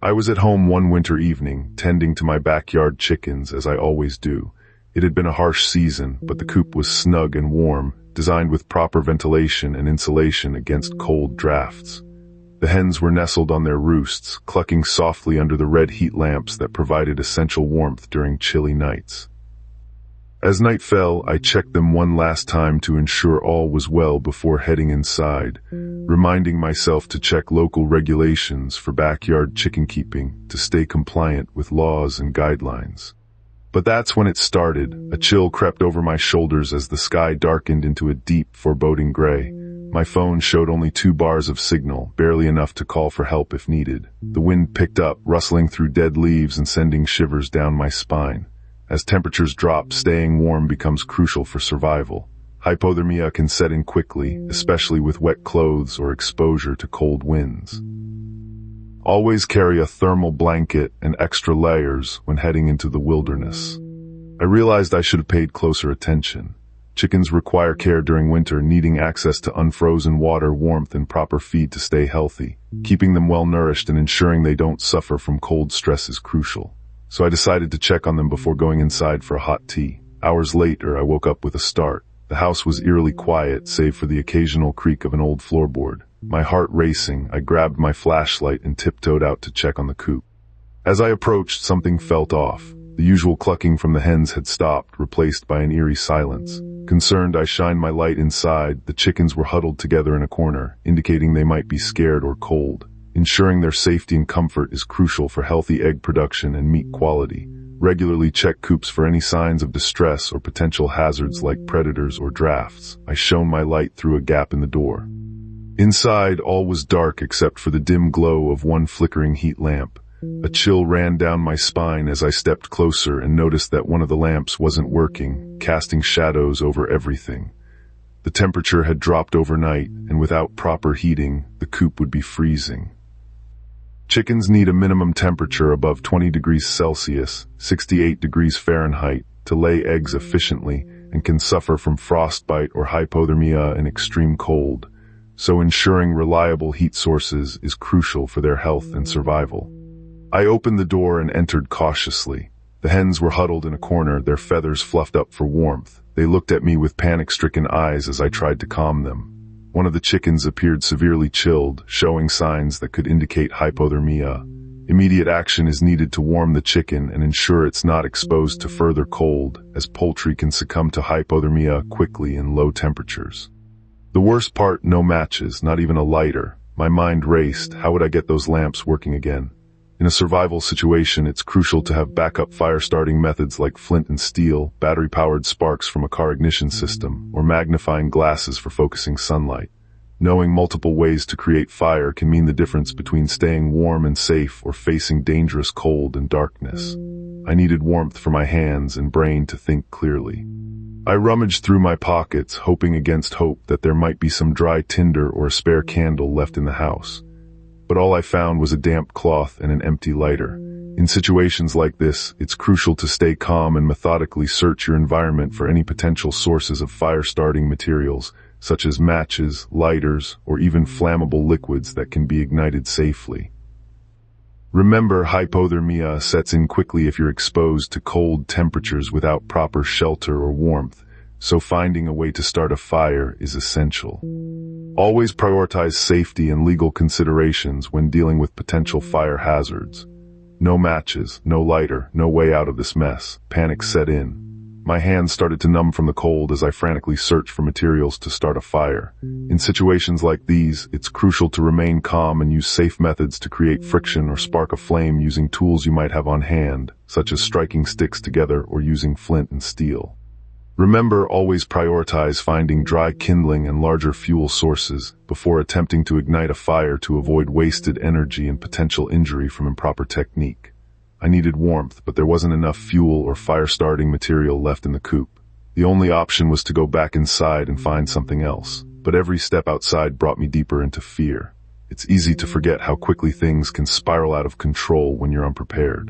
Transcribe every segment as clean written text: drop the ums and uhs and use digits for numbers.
I was at home one winter evening, tending to my backyard chickens as I always do. It had been a harsh season, but the coop was snug and warm, designed with proper ventilation and insulation against cold drafts. The hens were nestled on their roosts, clucking softly under the red heat lamps that provided essential warmth during chilly nights. As night fell, I checked them one last time to ensure all was well before heading inside, reminding myself to check local regulations for backyard chicken keeping to stay compliant with laws and guidelines. But that's when it started. A chill crept over my shoulders as the sky darkened into a deep, foreboding gray. My phone showed only 2 bars of signal, barely enough to call for help if needed. The wind picked up, rustling through dead leaves and sending shivers down my spine. As temperatures drop, staying warm becomes crucial for survival. Hypothermia can set in quickly, especially with wet clothes or exposure to cold winds. Always carry a thermal blanket and extra layers when heading into the wilderness. I realized I should have paid closer attention. Chickens require care during winter, needing access to unfrozen water, warmth, and proper feed to stay healthy. Keeping them well nourished and ensuring they don't suffer from cold stress is crucial. So I decided to check on them before going inside for a hot tea. Hours later, I woke up with a start. The house was eerily quiet, save for the occasional creak of an old floorboard. My heart racing, I grabbed my flashlight and tiptoed out to check on the coop. As I approached, something felt off. The usual clucking from the hens had stopped, replaced by an eerie silence. Concerned, I shined my light inside. The chickens were huddled together in a corner, indicating they might be scared or cold. Ensuring their safety and comfort is crucial for healthy egg production and meat quality. Regularly check coops for any signs of distress or potential hazards like predators or drafts. I shone my light through a gap in the door. Inside, all was dark except for the dim glow of one flickering heat lamp. A chill ran down my spine as I stepped closer and noticed that one of the lamps wasn't working, casting shadows over everything. The temperature had dropped overnight, and without proper heating, the coop would be freezing. Chickens need a minimum temperature above 20 degrees Celsius, 68 degrees Fahrenheit, to lay eggs efficiently and can suffer from frostbite or hypothermia in extreme cold. So ensuring reliable heat sources is crucial for their health and survival. I opened the door and entered cautiously. The hens were huddled in a corner, their feathers fluffed up for warmth. They looked at me with panic-stricken eyes as I tried to calm them. One of the chickens appeared severely chilled, showing signs that could indicate hypothermia. Immediate action is needed to warm the chicken and ensure it's not exposed to further cold, as poultry can succumb to hypothermia quickly in low temperatures. The worst part, no matches, not even a lighter. My mind raced. How would I get those lamps working again? In a survival situation, it's crucial to have backup fire-starting methods like flint and steel, battery-powered sparks from a car ignition system, or magnifying glasses for focusing sunlight. Knowing multiple ways to create fire can mean the difference between staying warm and safe or facing dangerous cold and darkness. I needed warmth for my hands and brain to think clearly. I rummaged through my pockets, hoping against hope that there might be some dry tinder or a spare candle left in the house. But all I found was a damp cloth and an empty lighter. In situations like this, it's crucial to stay calm and methodically search your environment for any potential sources of fire-starting materials, such as matches, lighters, or even flammable liquids that can be ignited safely. Remember, hypothermia sets in quickly if you're exposed to cold temperatures without proper shelter or warmth, so finding a way to start a fire is essential. Always prioritize safety and legal considerations when dealing with potential fire hazards. No matches, no lighter, no way out of this mess. Panic set in. My hands started to numb from the cold as I frantically searched for materials to start a fire. In situations like these, it's crucial to remain calm and use safe methods to create friction or spark a flame using tools you might have on hand, such as striking sticks together or using flint and steel. Remember, always prioritize finding dry kindling and larger fuel sources before attempting to ignite a fire to avoid wasted energy and potential injury from improper technique. I needed warmth, but there wasn't enough fuel or fire-starting material left in the coop. The only option was to go back inside and find something else, but every step outside brought me deeper into fear. It's easy to forget how quickly things can spiral out of control when you're unprepared.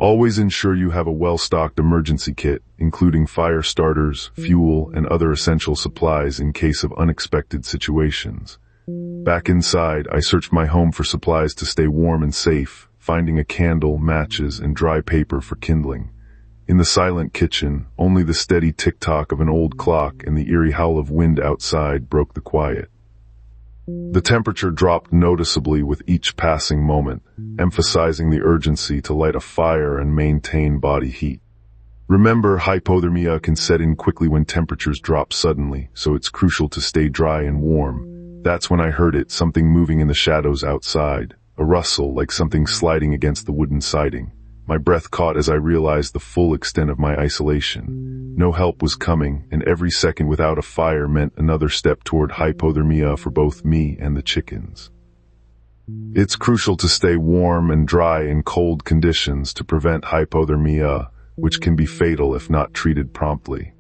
Always ensure you have a well-stocked emergency kit, including fire starters, fuel, and other essential supplies in case of unexpected situations. Back inside, I searched my home for supplies to stay warm and safe, finding a candle, matches, and dry paper for kindling. In the silent kitchen, only the steady tick-tock of an old clock and the eerie howl of wind outside broke the quiet. The temperature dropped noticeably with each passing moment, emphasizing the urgency to light a fire and maintain body heat. Remember, hypothermia can set in quickly when temperatures drop suddenly, so it's crucial to stay dry and warm. That's when I heard it, something moving in the shadows outside, a rustle like something sliding against the wooden siding. My breath caught as I realized the full extent of my isolation. No help was coming, and every second without a fire meant another step toward hypothermia for both me and the chickens. It's crucial to stay warm and dry in cold conditions to prevent hypothermia, which can be fatal if not treated promptly.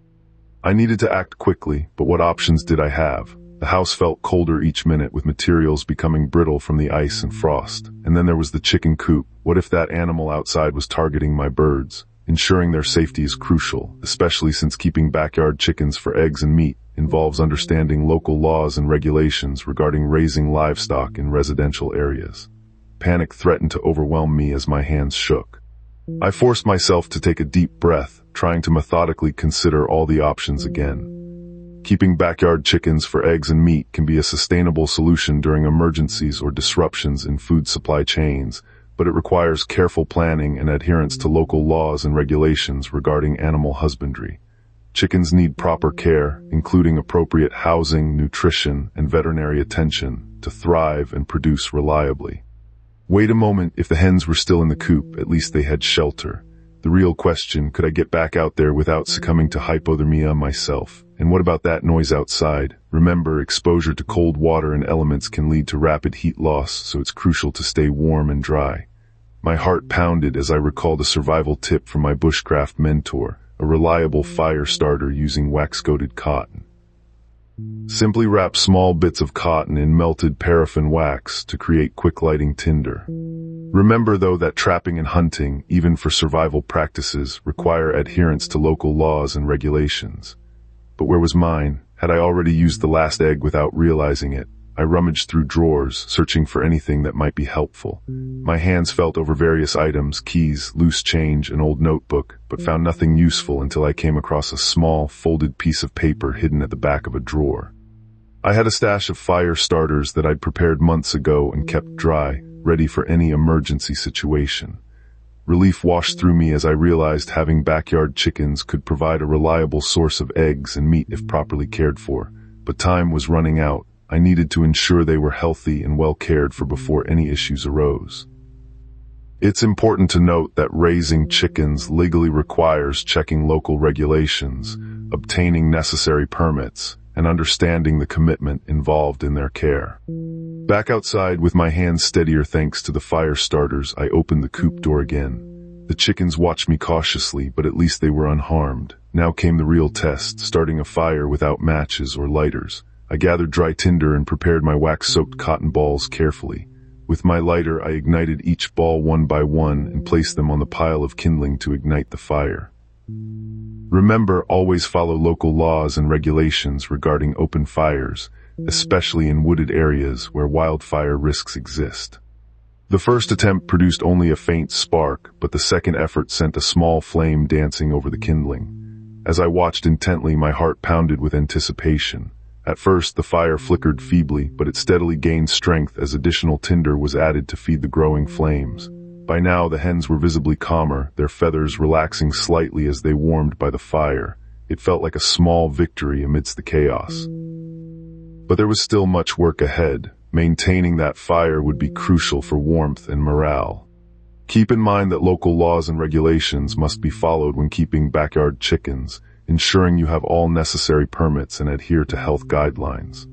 I needed to act quickly, but what options did I have? The house felt colder each minute, with materials becoming brittle from the ice and frost. And then there was the chicken coop. What if that animal outside was targeting my birds? Ensuring their safety is crucial, especially since keeping backyard chickens for eggs and meat involves understanding local laws and regulations regarding raising livestock in residential areas. Panic threatened to overwhelm me as my hands shook. I forced myself to take a deep breath, trying to methodically consider all the options again. Keeping backyard chickens for eggs and meat can be a sustainable solution during emergencies or disruptions in food supply chains, but it requires careful planning and adherence to local laws and regulations regarding animal husbandry. Chickens need proper care, including appropriate housing, nutrition, and veterinary attention, to thrive and produce reliably. Wait a moment, if the hens were still in the coop, at least they had shelter. The real question, could I get back out there without succumbing to hypothermia myself? And what about that noise outside? Remember, exposure to cold water and elements can lead to rapid heat loss, so it's crucial to stay warm and dry. My heart pounded as I recalled a survival tip from my bushcraft mentor, a reliable fire starter using wax-coated cotton. Simply wrap small bits of cotton in melted paraffin wax to create quick lighting tinder. Remember, though, that trapping and hunting, even for survival practices, require adherence to local laws and regulations. But where was mine? Had I already used the last egg without realizing it? I rummaged through drawers, searching for anything that might be helpful. My hands felt over various items, keys, loose change, an old notebook, but found nothing useful until I came across a small, folded piece of paper hidden at the back of a drawer. I had a stash of fire starters that I'd prepared months ago and kept dry, ready for any emergency situation. Relief washed through me as I realized having backyard chickens could provide a reliable source of eggs and meat if properly cared for. But time was running out. I needed to ensure they were healthy and well cared for before any issues arose. It's important to note that raising chickens legally requires checking local regulations, obtaining necessary permits, and understanding the commitment involved in their care. Back outside with my hands steadier thanks to the fire starters, I opened the coop door again. The chickens watched me cautiously, but at least they were unharmed. Now came the real test, starting a fire without matches or lighters. I gathered dry tinder and prepared my wax-soaked cotton balls carefully. With my lighter, I ignited each ball one by one and placed them on the pile of kindling to ignite the fire. Remember, always follow local laws and regulations regarding open fires, especially in wooded areas where wildfire risks exist. The first attempt produced only a faint spark, but the second effort sent a small flame dancing over the kindling. As I watched intently, my heart pounded with anticipation. At first, the fire flickered feebly, but it steadily gained strength as additional tinder was added to feed the growing flames. By now, the hens were visibly calmer, their feathers relaxing slightly as they warmed by the fire. It felt like a small victory amidst the chaos. But there was still much work ahead. Maintaining that fire would be crucial for warmth and morale. Keep in mind that local laws and regulations must be followed when keeping backyard chickens, ensuring you have all necessary permits and adhere to health guidelines.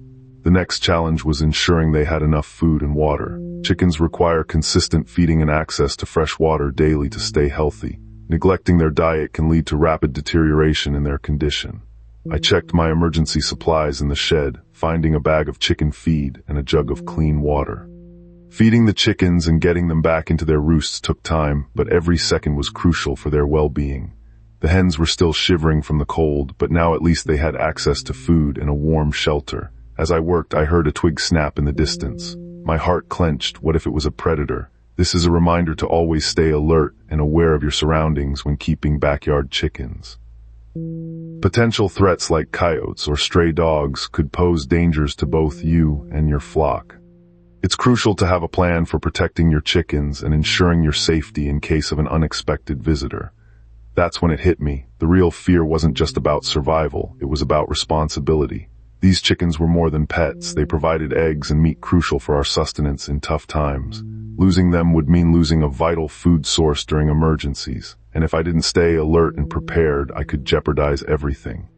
The next challenge was ensuring they had enough food and water. Chickens require consistent feeding and access to fresh water daily to stay healthy. Neglecting their diet can lead to rapid deterioration in their condition. I checked my emergency supplies in the shed, finding a bag of chicken feed and a jug of clean water. Feeding the chickens and getting them back into their roosts took time, but every second was crucial for their well-being. The hens were still shivering from the cold, but now at least they had access to food and a warm shelter. As I worked, I heard a twig snap in the distance. My heart clenched. What if it was a predator? This is a reminder to always stay alert and aware of your surroundings when keeping backyard chickens. Potential threats like coyotes or stray dogs could pose dangers to both you and your flock. It's crucial to have a plan for protecting your chickens and ensuring your safety in case of an unexpected visitor. That's when it hit me. The real fear wasn't just about survival, it was about responsibility. These chickens were more than pets. They provided eggs and meat crucial for our sustenance in tough times. Losing them would mean losing a vital food source during emergencies, and if I didn't stay alert and prepared, I could jeopardize everything.